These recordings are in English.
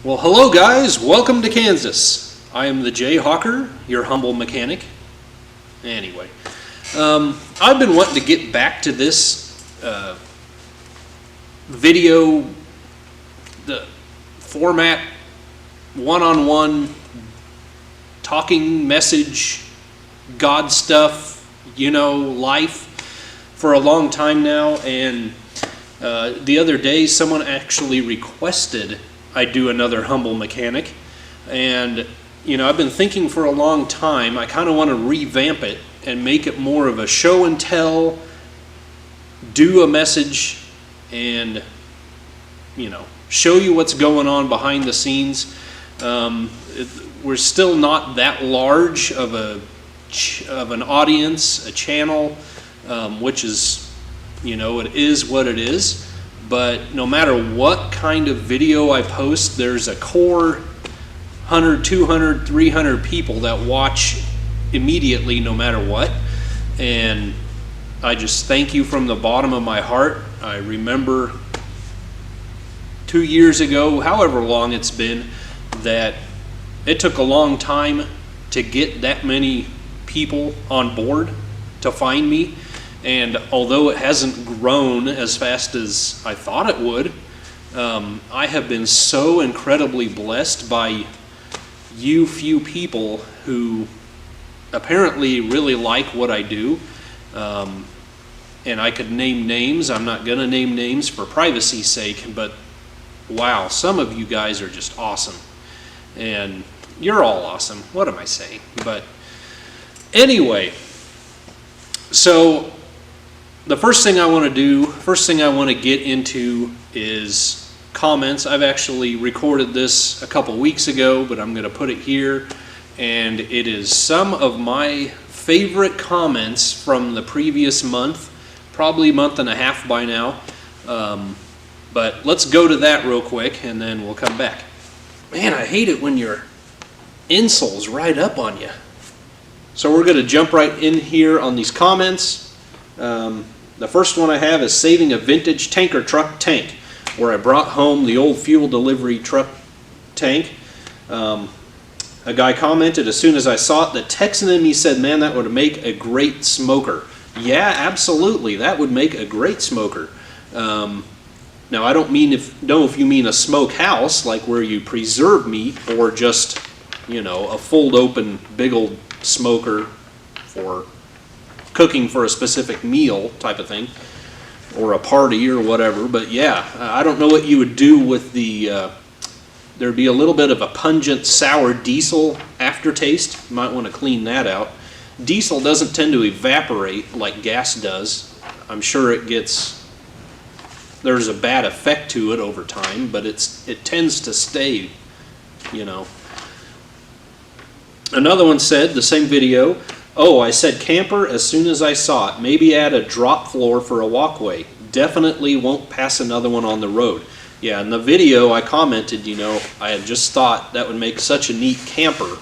Well, hello guys, welcome to Kansas. I am the Jayhawker, your humble mechanic. Anyway, I've been wanting to get back to this video, the format, one-on-one, talking message, God stuff, life, for a long time now. And the other day someone actually requested I do another humble mechanic, and I've been thinking for a long time I kind of want to revamp it and make it more of a show and tell, do a message, and show you what's going on behind the scenes. We're still not that large of an audience, a channel, which is it is what it is. But no matter what kind of video I post, there's a core 100, 200, 300 people that watch immediately no matter what. And I just thank you from the bottom of my heart. I remember 2 years ago, however long it's been, that it took a long time to get that many people on board to find me. And although it hasn't grown as fast as I thought it would, I have been so incredibly blessed by you few people who apparently really like what I do. And I could name names. I'm not going to name names for privacy's sake, but wow, some of you guys are just awesome. And you're all awesome. What am I saying? But anyway, so the first thing I want to get into is comments. I've actually recorded this a couple weeks ago, but I'm going to put it here. And it is some of my favorite comments from the previous month, probably a month and a half by now. But let's go to that real quick and then we'll come back. Man, I hate it when your insoles ride up on you. So we're going to jump right in here on these comments. The first one I have is saving a vintage tanker truck tank, where I brought home the old fuel delivery truck tank. A guy commented as soon as I saw it, the Texan in me said, man, that would make a great smoker. Yeah, absolutely, that would make a great smoker. Now I don't know if you mean a smoke house, like where you preserve meat, or just a fold open big old smoker for cooking for a specific meal type of thing, or a party or whatever. But yeah, I don't know what you would do with the there'd be a little bit of a pungent sour diesel aftertaste. You might want to clean that out. Diesel doesn't tend to evaporate like gas does. I'm sure there's a bad effect to it over time, but it tends to stay. Another one said, the same video, oh, I said camper as soon as I saw it. Maybe add a drop floor for a walkway. Definitely won't pass another one on the road. Yeah, in the video I commented, I had just thought that would make such a neat camper.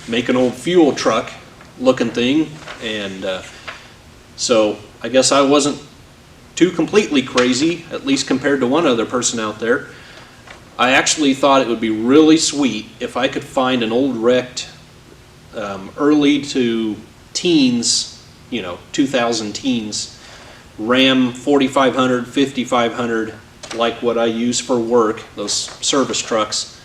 Make an old fuel truck looking thing. And so I guess I wasn't too completely crazy, at least compared to one other person out there. I actually thought it would be really sweet if I could find an old wrecked early to teens, 2000 teens, Ram 4500, 5500, like what I use for work, those service trucks.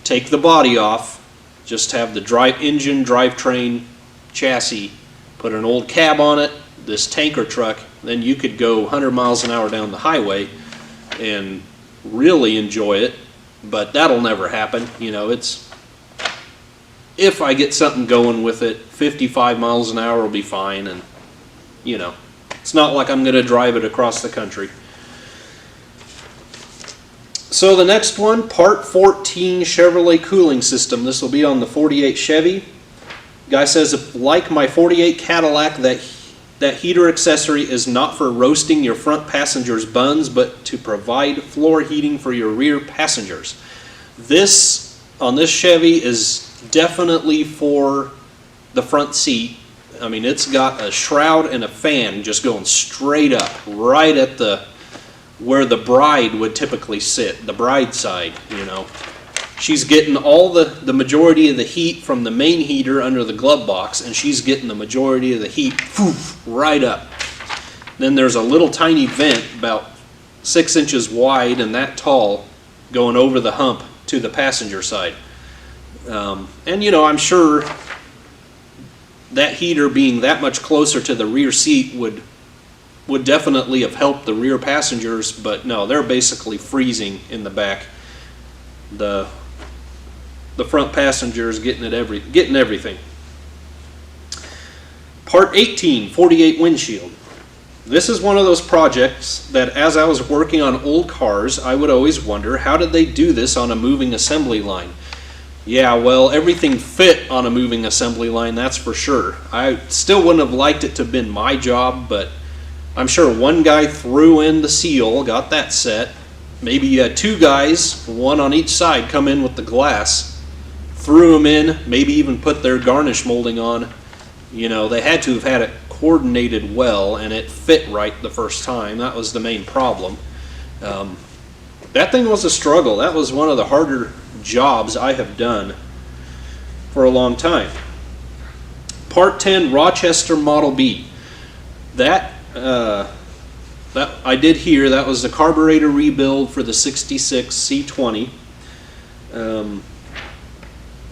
Take the body off, just have the engine, drivetrain, chassis, put an old cab on it, this tanker truck, then you could go 100 miles an hour down the highway and really enjoy it. But that'll never happen. If I get something going with it, 55 miles an hour will be fine, and it's not like I'm going to drive it across the country. So the next one, part 14 Chevrolet cooling system. This will be on the 48 Chevy. Guy says, like my 48 Cadillac, that heater accessory is not for roasting your front passengers' buns, but to provide floor heating for your rear passengers. This, on this Chevy, is definitely for the front seat. I mean, it's got a shroud and a fan just going straight up, right at where the bride would typically sit, the bride side, she's getting all the majority of the heat from the main heater under the glove box, and she's getting the majority of the heat right up. Then there's a little tiny vent about 6 inches wide and that tall going over the hump to the passenger side. And you know, I'm sure that heater being that much closer to the rear seat would definitely have helped the rear passengers, but no, they're basically freezing in the back. The front passengers getting everything. Part 18, 48 windshield. This is one of those projects that as I was working on old cars, I would always wonder, how did they do this on a moving assembly line? Yeah, well, everything fit on a moving assembly line, that's for sure. I still wouldn't have liked it to have been my job, but I'm sure one guy threw in the seal, got that set. Maybe you had 2 guys, one on each side, come in with the glass, threw them in, maybe even put their garnish molding on. You know, they had to have had it coordinated well, and it fit right the first time. That was the main problem. That thing was a struggle. That was one of the harder jobs I have done for a long time. Part 10, Rochester Model B. That I did here. That was the carburetor rebuild for the 66 C20.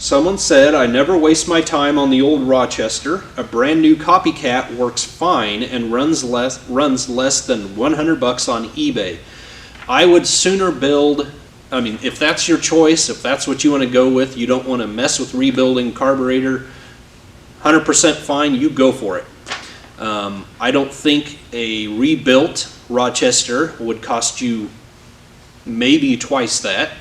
Someone said, I never waste my time on the old Rochester. A brand new copycat works fine and runs less than $100 on eBay. I would sooner build, I mean, if that's your choice, if that's what you want to go with, you don't want to mess with rebuilding carburetor, 100% fine, you go for it. I don't think a rebuilt Rochester would cost you maybe twice that.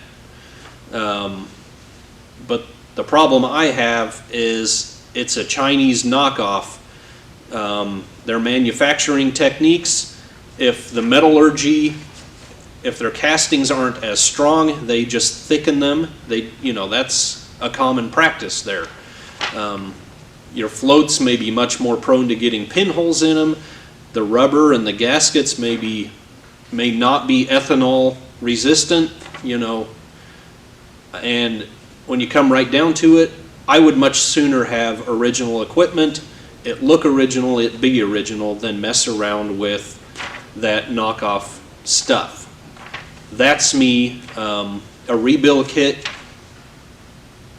But the problem I have is it's a Chinese knockoff. Their manufacturing techniques, if the metallurgy, if their castings aren't as strong, they just thicken them. That's a common practice there. Your floats may be much more prone to getting pinholes in them. The rubber and the gaskets may not be ethanol resistant, and when you come right down to it, I would much sooner have original equipment, it look original, it be original, than mess around with that knockoff stuff. That's me. A rebuild kit,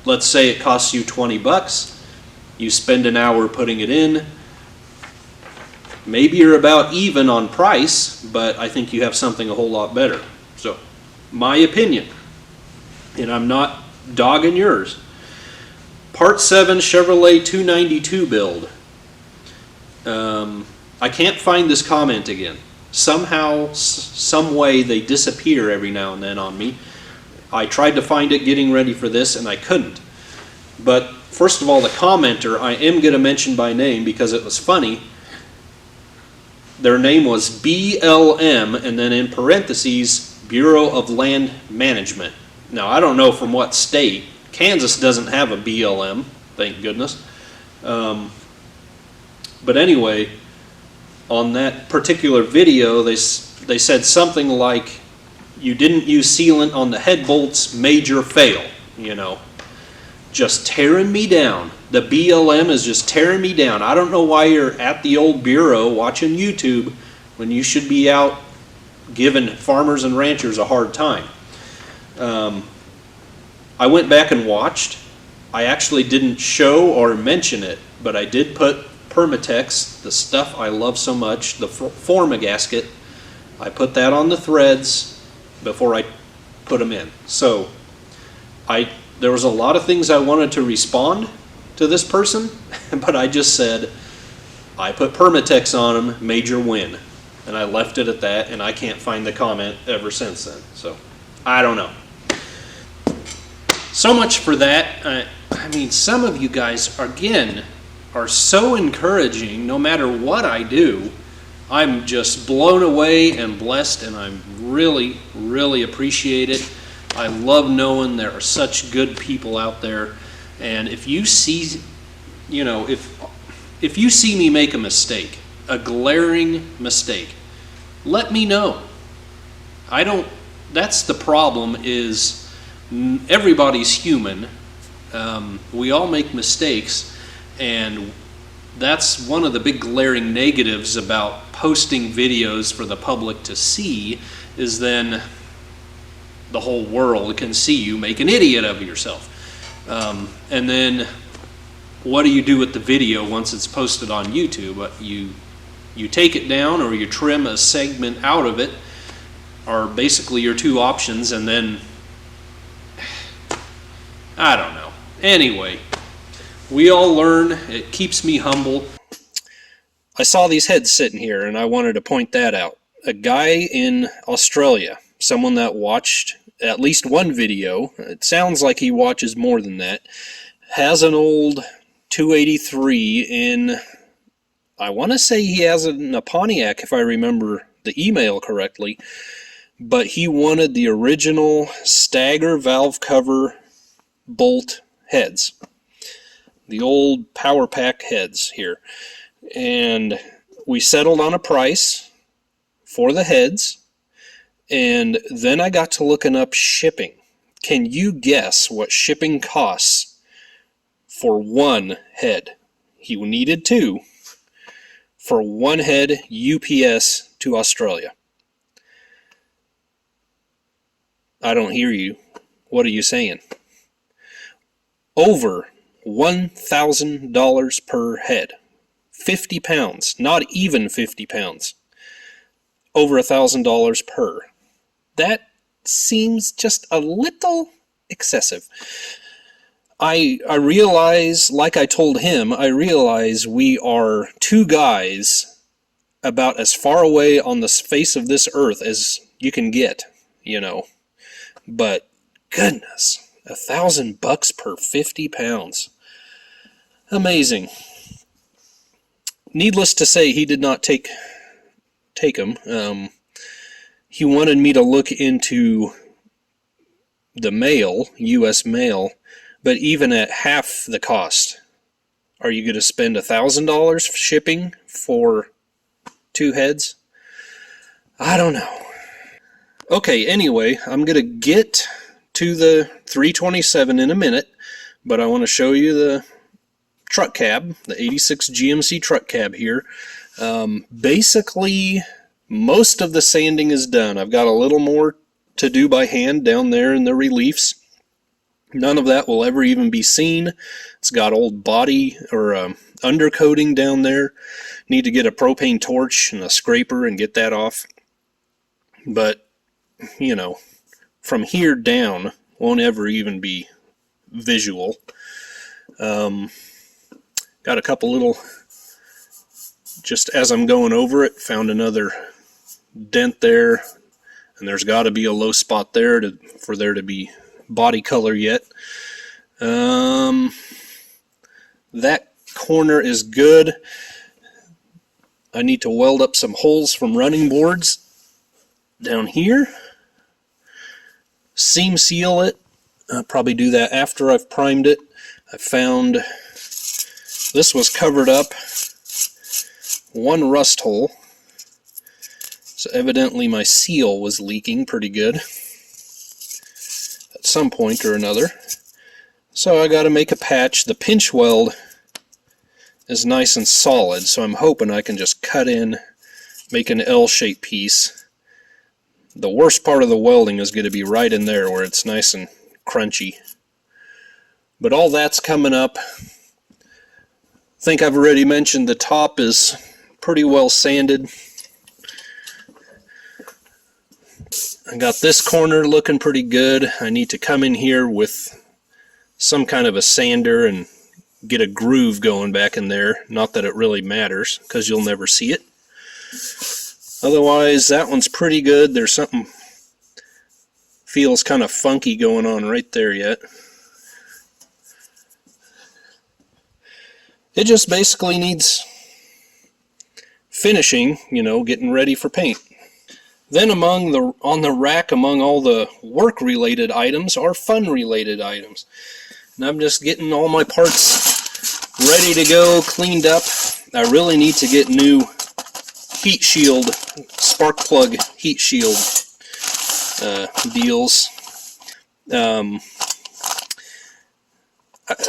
let's say it costs you $20. You spend an hour putting it in. Maybe you're about even on price, but I think you have something a whole lot better. So, my opinion. And I'm not dogging yours. Part 7 Chevrolet 292 build. I can't find this comment again. Somehow, some way they disappear every now and then on me. I tried to find it getting ready for this and I couldn't. But first of all, the commenter I am going to mention by name because it was funny. Their name was BLM and then in parentheses Bureau of Land Management. Now I don't know from what state. Kansas doesn't have a BLM, thank goodness. But anyway, on that particular video, they said something like, "You didn't use sealant on the head bolts, major fail." Just tearing me down. The BLM is just tearing me down. I don't know why you're at the old bureau watching YouTube when you should be out giving farmers and ranchers a hard time. I went back and watched. I actually didn't show or mention it, but I did put Permatex, the stuff I love so much, the Forma gasket. I put that on the threads before I put them in. So there was a lot of things I wanted to respond to this person, but I just said, I put Permatex on them, major win. And I left it at that, and I can't find the comment ever since then. So, I don't know. So much for that. I mean, some of you guys, again, are so encouraging. No matter what I do, I'm just blown away and blessed, and I really, really appreciate it. I love knowing there are such good people out there. And if you see, if you see me make a mistake, a glaring mistake, let me know. That's the problem is Everybody's human. We all make mistakes, and that's one of the big glaring negatives about posting videos for the public to see, is then the whole world can see you make an idiot of yourself. And then what do you do with the video once it's posted on YouTube? You take it down, or you trim a segment out of it, are basically your two options, and then I don't know. Anyway, we all learn. It keeps me humble. I saw these heads sitting here, and I wanted to point that out. A guy in Australia, someone that watched at least one video, it sounds like he watches more than that, has an old 283 in, I want to say he has a Pontiac, if I remember the email correctly, but he wanted the original stagger valve cover bolt heads, the old Power Pack heads here, and we settled on a price for the heads, and then I got to looking up shipping. Can you guess what shipping costs for one head? He needed two for one head UPS to Australia. I don't hear you. What are you saying? Over $1,000 per head. 50 pounds, not even 50 pounds. Over $1,000 per. That seems just a little excessive. I realize, like I told him, I realize we are two guys about as far away on the face of this earth as you can get, you know. But goodness, $1,000 per 50 pounds. Amazing. Needless to say, he did not take them. He wanted me to look into the mail, U.S. mail, but even at half the cost, are you going to spend $1,000 shipping for two heads? I don't know. Okay, anyway, I'm going to get to the 327 in a minute, but I want to show you the truck cab, the 86 GMC truck cab here. Basically, most of the sanding is done. I've got a little more to do by hand down there in the reliefs. None of that will ever even be seen. It's got old body or undercoating down there. Need to get a propane torch and a scraper and get that off. But, you know, from here down won't ever even be visual. Got a couple little, just as I'm going over it, found another dent there, and there's got to be a low spot there for there to be body color yet. That corner is good. I need to weld up some holes from running boards down here. Seam seal it. I'll probably do that after I've primed it. I found this was covered up. One rust hole. So evidently my seal was leaking pretty good at some point or another. So I got to make a patch. The pinch weld is nice and solid, so I'm hoping I can just cut in, make an L-shaped piece. The worst part of the welding is going to be right in there where it's nice and crunchy. But all that's coming up. I think I've already mentioned the top is pretty well sanded. I got this corner looking pretty good. I need to come in here with some kind of a sander and get a groove going back in there. Not that it really matters, because you'll never see it. Otherwise, that one's pretty good. There's something feels kind of funky going on right there yet. It just basically needs finishing, you know, getting ready for paint. Then on the rack among all the work-related items are fun-related items. And I'm just getting all my parts ready to go, cleaned up. I really need to get new heat shield, spark plug heat shield deals.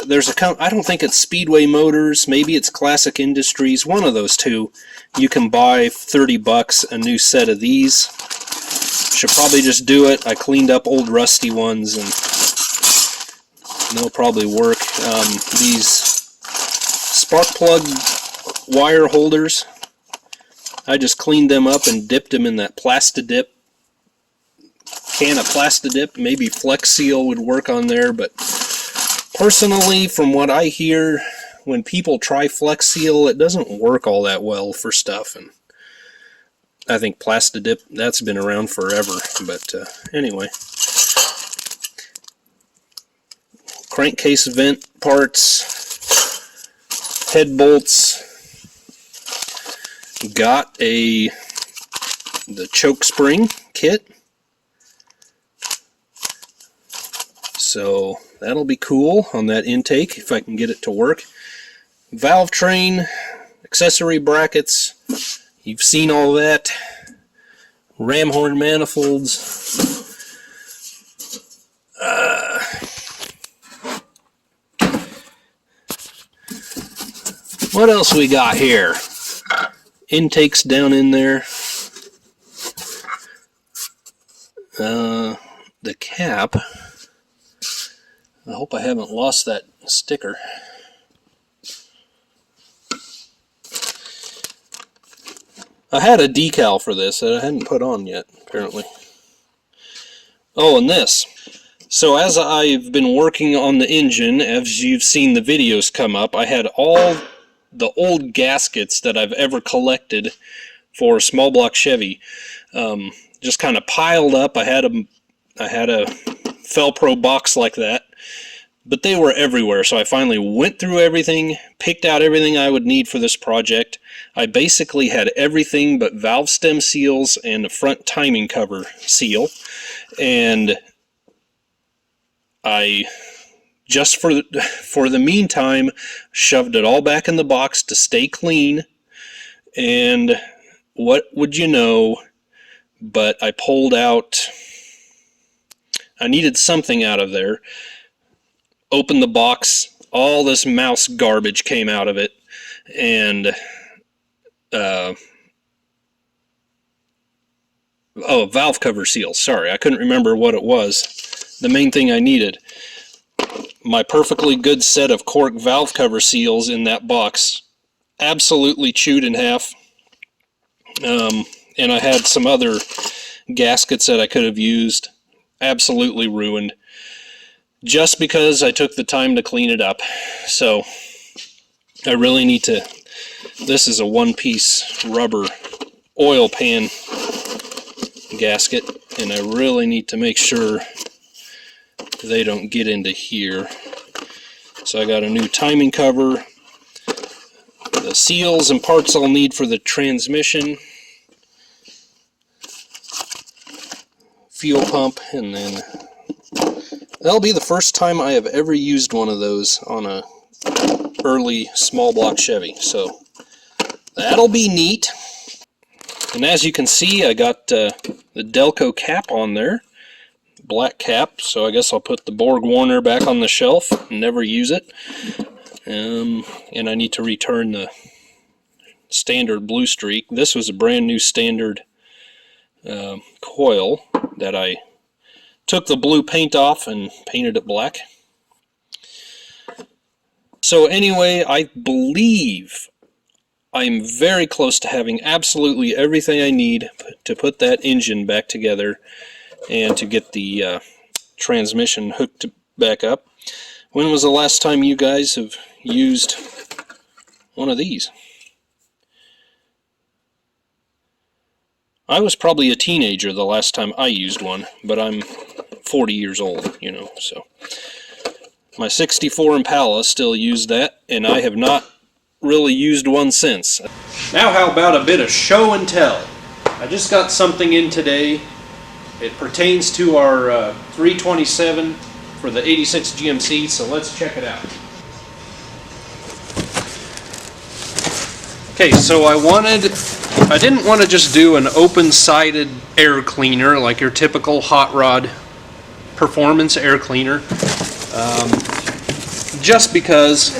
There's I don't think it's Speedway Motors, maybe it's Classic Industries, one of those two. You can buy $30 a new set of these. Should probably just do it. I cleaned up old rusty ones and they'll probably work. These spark plug wire holders, I just cleaned them up and dipped them in that Plastidip can of Plastidip. Maybe Flex Seal would work on there, but personally, from what I hear, when people try Flex Seal, it doesn't work all that well for stuff, and I think Plastidip, that's been around forever, but anyway. Crankcase vent parts, head bolts, got the choke spring kit, so that'll be cool on that intake if I can get it to work. Valve train, accessory brackets, you've seen all that. Ram horn manifolds. What else we got here? Intakes down in there. The cap. I hope I haven't lost that sticker. I had a decal for this that I hadn't put on yet, apparently. Oh, and this. So as I've been working on the engine, as you've seen the videos come up, I had all the old gaskets that I've ever collected for a small block Chevy just kind of piled up. I had a Felpro box like that, but they were everywhere, so I finally went through everything, picked out everything I would need for this project. I basically had everything but valve stem seals and the front timing cover seal, and I just for the meantime shoved it all back in the box to stay clean. And what would you know, but I pulled out, I needed something out of there, opened the box, all this mouse garbage came out of it, and oh, valve cover seals, sorry, I couldn't remember what it was. The main thing I needed. My perfectly good set of cork valve cover seals in that box, absolutely chewed in half. And I had some other gaskets that I could have used, absolutely ruined, just because I took the time to clean it up. So I really need to, this is a one-piece rubber oil pan gasket, and I really need to make sure they don't get into here. So I got a new timing cover, the seals and parts I'll need for the transmission, fuel pump, and then that'll be the first time I have ever used one of those on a early small block Chevy, so that'll be neat. And as you can see, I got the Delco cap on there, black cap, so I guess I'll put the Borg Warner back on the shelf and never use it. And I need to return the standard Blue Streak. This was a brand new standard coil that I took the blue paint off and painted it black. So anyway, I believe I'm very close to having absolutely everything I need to put that engine back together and to get the transmission hooked back up. When was the last time you guys have used one of these? I was probably a teenager the last time I used one, but I'm 40 years old, you know, so. My 64 Impala still used that, and I have not really used one since. Now how about a bit of show and tell? I just got something in today. It pertains to our 327 for the 86 GMC, so let's check it out. Okay, so I didn't want to just do an open-sided air cleaner like your typical hot rod performance air cleaner. Just because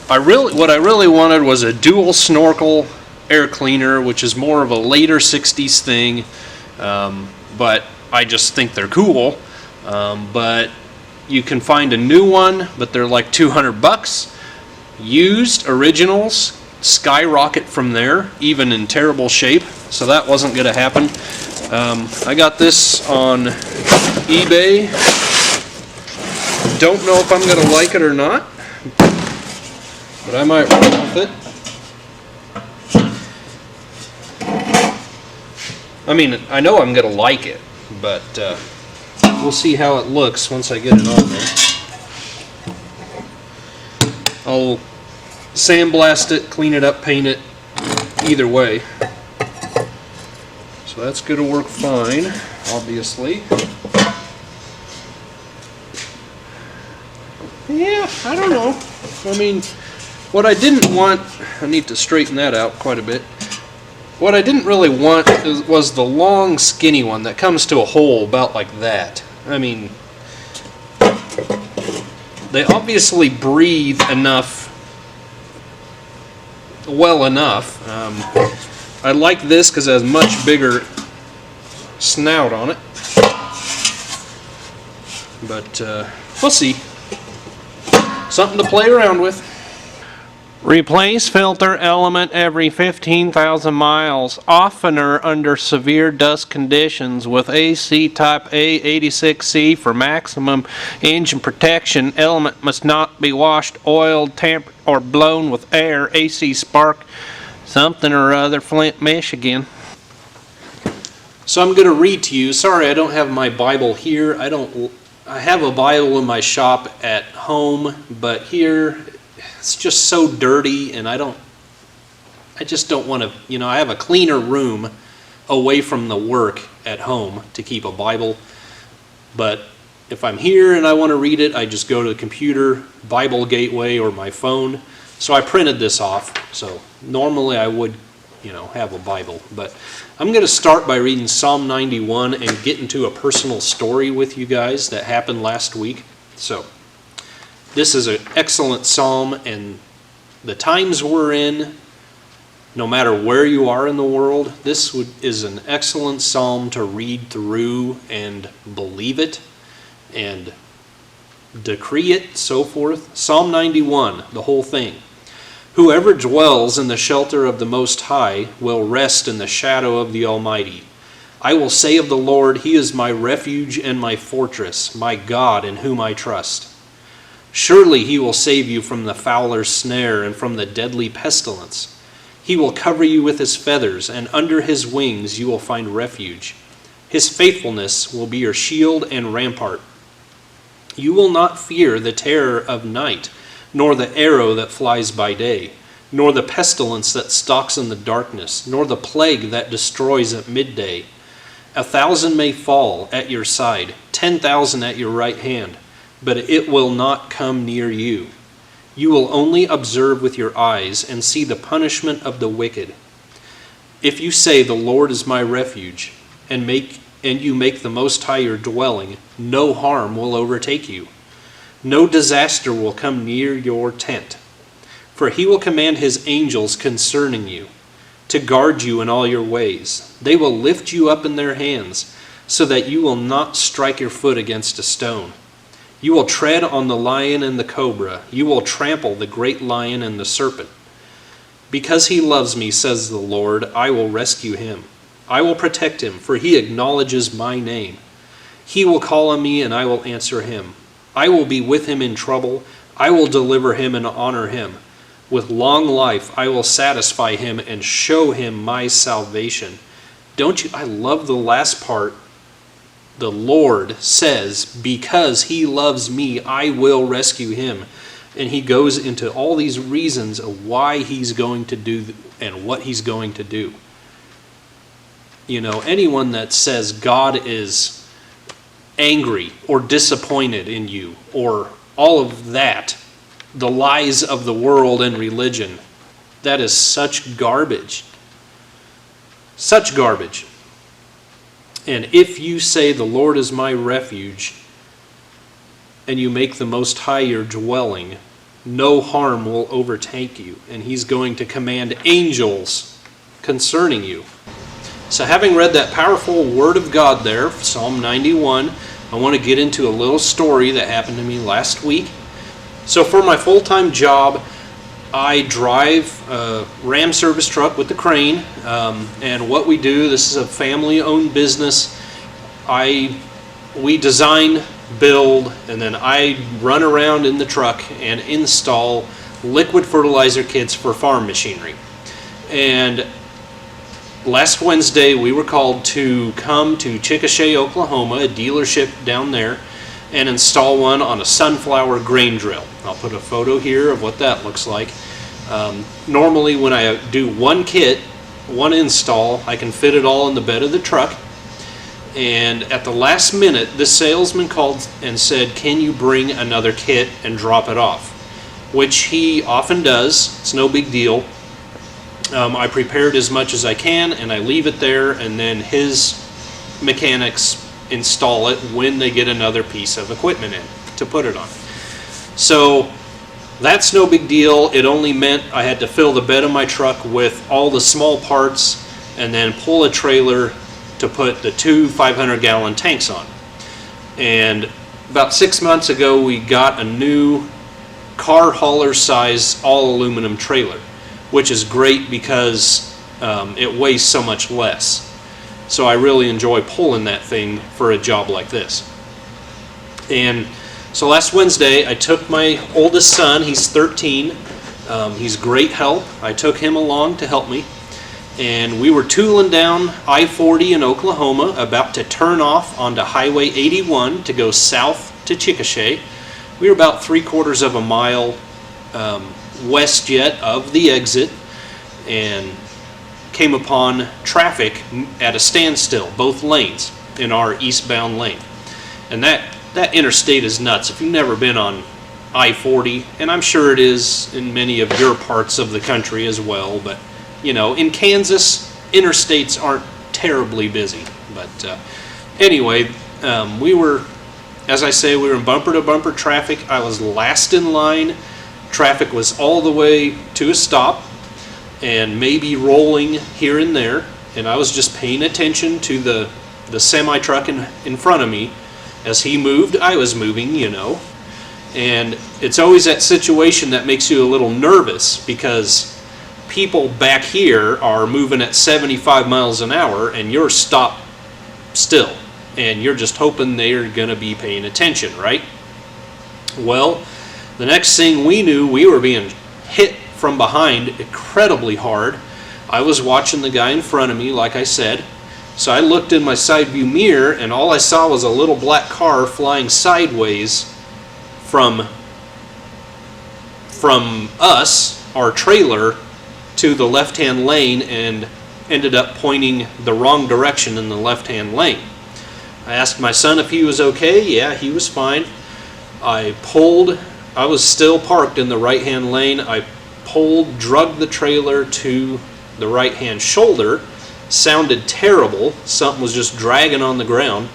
what I really wanted was a dual snorkel air cleaner, which is more of a later 60s thing, but I just think they're cool. But you can find a new one, but they're like $200. Used originals skyrocket from there, even in terrible shape, so that wasn't going to happen. I got this on eBay. Don't know if I'm going to like it or not, but I might roll with it. I mean, I know I'm going to like it, but we'll see how it looks once I get it on there. I'll sandblast it, clean it up, paint it, either way. So that's going to work fine, obviously. Yeah, I don't know. I mean, what I didn't want, I need to straighten that out quite a bit. What I didn't really want was the long, skinny one that comes to a hole about like that. I mean, they obviously breathe enough, well enough. I like this because it has much bigger snout on it. But we'll see. Something to play around with. Replace filter element every 15,000 miles, oftener under severe dust conditions with AC Type A86C for maximum engine protection. Element must not be washed, oiled, tampered, or blown with air. AC Spark something or other, Flint, Michigan. So I'm going to read to you. Sorry, I don't have my Bible here. I have a Bible in my shop at home, but here it's just so dirty, and I just don't want to, I have a cleaner room away from the work at home to keep a Bible. But if I'm here and I want to read it, I just go to the computer, Bible Gateway, or my phone. So I printed this off. So normally I would, have a Bible. But I'm going to start by reading Psalm 91 and get into a personal story with you guys that happened last week. So this is an excellent psalm, and the times we're in, no matter where you are in the world, this is an excellent psalm to read through and believe it and decree it, so forth. Psalm 91, the whole thing. Whoever dwells in the shelter of the Most High will rest in the shadow of the Almighty. I will say of the Lord, He is my refuge and my fortress, my God in whom I trust. Surely He will save you from the fowler's snare and from the deadly pestilence. He will cover you with His feathers, and under His wings you will find refuge. His faithfulness will be your shield and rampart. You will not fear the terror of night, nor the arrow that flies by day, nor the pestilence that stalks in the darkness, nor the plague that destroys at midday. 1,000 may fall at your side, 10,000 at your right hand, but it will not come near you. You will only observe with your eyes and see the punishment of the wicked. If you say, the Lord is my refuge, and you make the Most High your dwelling, no harm will overtake you. No disaster will come near your tent. For He will command His angels concerning you, to guard you in all your ways. They will lift you up in their hands, so that you will not strike your foot against a stone. You will tread on the lion and the cobra. You will trample the great lion and the serpent. Because He loves me, says the Lord, I will rescue Him. I will protect Him, for He acknowledges my name. He will call on me, and I will answer Him. I will be with him in trouble. I will deliver him and honor him. With long life I will satisfy him and show him my salvation. I love the last part. The Lord says, because He loves me, I will rescue him. And He goes into all these reasons of why He's going to do and what He's going to do. Anyone that says God is angry or disappointed in you, or all of that, the lies of the world and religion, that is such garbage. Such garbage. And if you say the Lord is my refuge, and you make the Most High your dwelling, no harm will overtake you, and he's going to command angels concerning you. So having read that powerful word of God there, Psalm 91, I want to get into a little story that happened to me last week. So for my full-time job, I drive a Ram service truck with the crane, and what we do, this is a family-owned business. We design, build, and then I run around in the truck and install liquid fertilizer kits for farm machinery. And last Wednesday, we were called to come to Chickasha, Oklahoma, a dealership down there, and install one on a sunflower grain drill. I'll put a photo here of what that looks like. Normally, when I do one kit, one install, I can fit it all in the bed of the truck. And at the last minute, this salesman called and said, "Can you bring another kit and drop it off?" Which he often does. It's no big deal. I prepared as much as I can, and I leave it there, and then his mechanics install it when they get another piece of equipment in to put it on. So that's no big deal. It only meant I had to fill the bed of my truck with all the small parts and then pull a trailer to put the two 500-gallon tanks on. And about 6 months ago, we got a new car hauler size all aluminum trailer, which is great because it weighs so much less. So I really enjoy pulling that thing for a job like this. And so last Wednesday, I took my oldest son, he's 13, he's great help. I took him along to help me. And we were tooling down I-40 in Oklahoma, about to turn off onto Highway 81 to go south to Chickasha. We were about 3/4 of a mile west yet of the exit, and came upon traffic at a standstill, both lanes in our eastbound lane. And that interstate is nuts. If you've never been on I-40, and I'm sure it is in many of your parts of the country as well, but you know, in Kansas, interstates aren't terribly busy. But anyway, we were, as I say, we were in bumper-to-bumper traffic. I was last in line. Traffic was all the way to a stop and maybe rolling here and there. And I was just paying attention to the semi-truck in front of me. As he moved, I was moving, you know. And it's always that situation that makes you a little nervous, because people back here are moving at 75 miles an hour and you're stopped still, and you're just hoping they're going to be paying attention, right? Well, the next thing we knew, we were being hit from behind incredibly hard. I was watching the guy in front of me, like I said, so I looked in my side view mirror, and all I saw was a little black car flying sideways from us, our trailer, to the left-hand lane, and ended up pointing the wrong direction in the left-hand lane. I asked my son if he was okay. Yeah, he was fine. I was still parked in the right-hand lane. I drugged the trailer to the right-hand shoulder. Sounded terrible. Something was just dragging on the ground.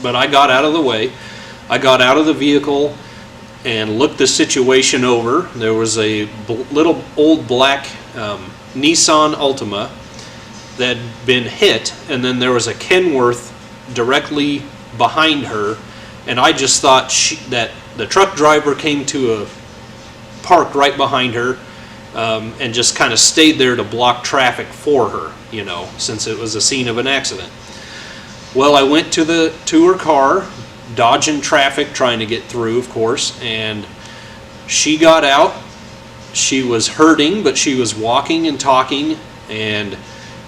But I got out of the way. I got out of the vehicle and looked the situation over. There was a little old black Nissan Altima that had been hit, and then there was a Kenworth directly behind her, and I just thought that the truck driver came to a park right behind her, and just kind of stayed there to block traffic for her, you know, since it was a scene of an accident. Well, I went to her car, dodging traffic, trying to get through, of course, and she got out. She was hurting, but she was walking and talking, and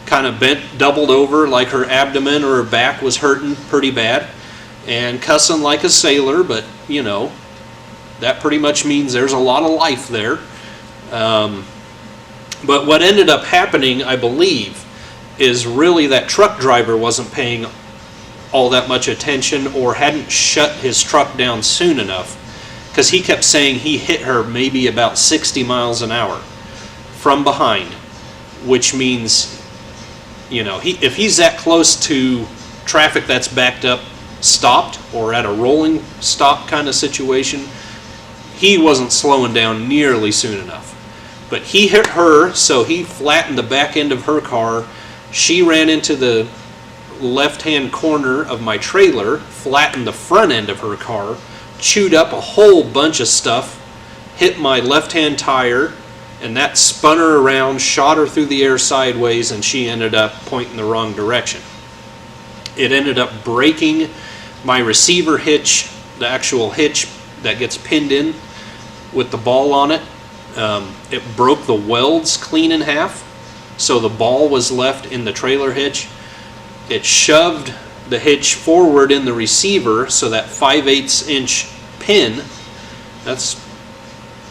kind of doubled over, like her abdomen or her back was hurting pretty bad, and cussing like a sailor, but you know, that pretty much means there's a lot of life there. But what ended up happening, I believe, is really that truck driver wasn't paying all that much attention, or hadn't shut his truck down soon enough, because he kept saying he hit her maybe about 60 miles an hour from behind, which means, you know, if he's that close to traffic that's backed up stopped or at a rolling stop kind of situation, he wasn't slowing down nearly soon enough. But he hit her, so he flattened the back end of her car. She ran into the left-hand corner of my trailer, flattened the front end of her car, chewed up a whole bunch of stuff, hit my left-hand tire, and that spun her around, shot her through the air sideways, and she ended up pointing the wrong direction. It ended up breaking my receiver hitch, the actual hitch that gets pinned in with the ball on it. It broke the welds clean in half, so the ball was left in the trailer hitch. It shoved the hitch forward in the receiver, so that 5/8 inch pin, that's a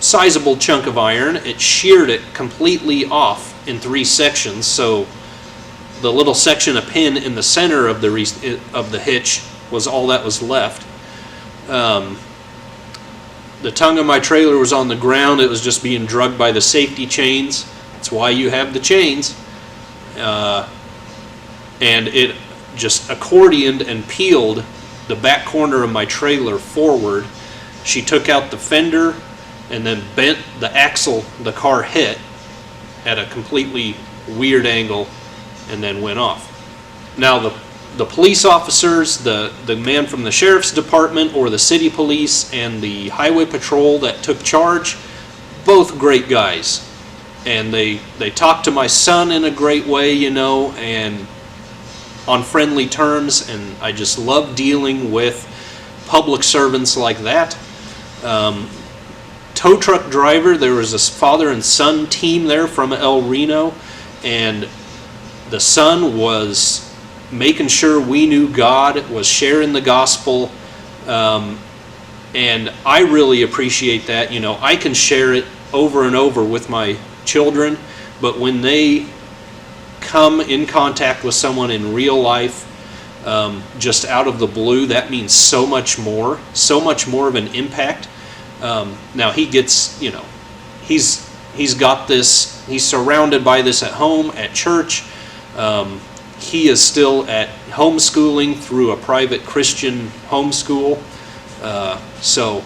sizable chunk of iron, it sheared it completely off in 3 sections, so the little section of pin in the center of the hitch was all that was left. The tongue of my trailer was on the ground. It was just being drugged by the safety chains. That's why you have the chains. And it just accordioned and peeled the back corner of my trailer forward. She took out the fender and then bent the axle the car hit at a completely weird angle and then went off. Now the police officers, the man from the sheriff's department or the city police and the highway patrol that took charge, both great guys. And they talked to my son in a great way, and on friendly terms, and I just love dealing with public servants like that. Tow truck driver, there was this father and son team there from El Reno, and the son was making sure we knew God, was sharing the gospel, and I really appreciate that. I can share it over and over with my children, but when they come in contact with someone in real life, just out of the blue, that means so much more of an impact. Now he gets, he's got this, he's surrounded by this at home, at church. He is still at homeschooling through a private Christian homeschool, so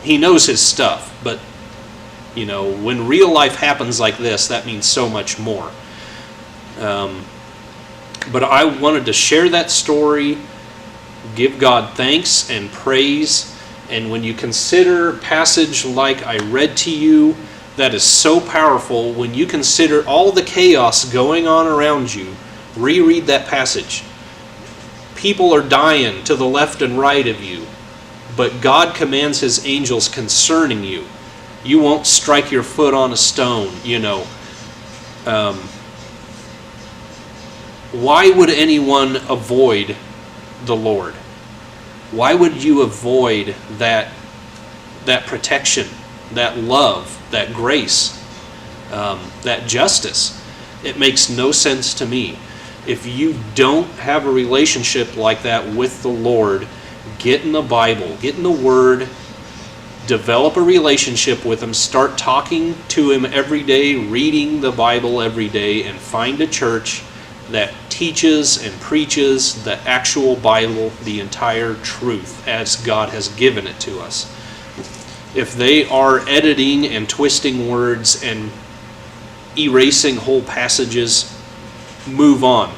he knows his stuff. But when real life happens like this, that means so much more. But I wanted to share that story, give God thanks and praise, and when you consider a passage like I read to you, that is so powerful, when you consider all the chaos going on around you, reread that passage. People are dying to the left and right of you, but God commands His angels concerning you. You won't strike your foot on a stone, Why would anyone avoid the Lord? Why would you avoid that protection, that love, that grace, that justice? It makes no sense to me. If you don't have a relationship like that with the Lord, get in the Bible, get in the Word, develop a relationship with Him, start talking to Him every day, reading the Bible every day, and find a church that teaches and preaches the actual Bible, the entire truth, as God has given it to us. If they are editing and twisting words and erasing whole passages, move on.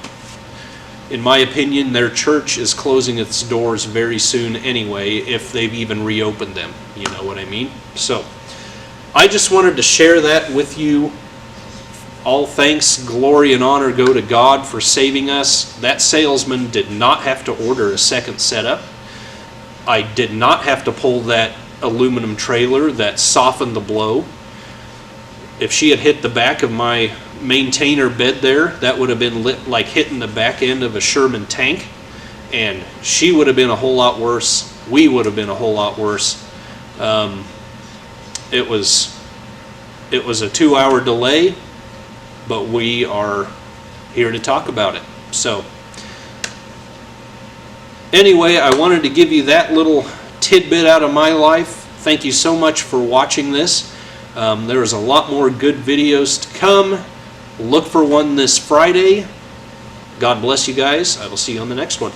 In my opinion, their church is closing its doors very soon anyway, if they've even reopened them. You know what I mean? So, I just wanted to share that with you. All thanks, glory, and honor go to God for saving us. That salesman did not have to order a second setup. I did not have to pull that aluminum trailer that softened the blow. If she had hit the back of my maintainer bed there, that would have been lit like hitting the back end of a Sherman tank, and she would have been a whole lot worse. We would have been a whole lot worse. It was a 2-hour delay, but we are here to talk about it. So anyway, I wanted to give you that little tidbit out of my life. Thank you so much for watching this. There is a lot more good videos to come. Look for one this Friday. God bless you guys. I will see you on the next one.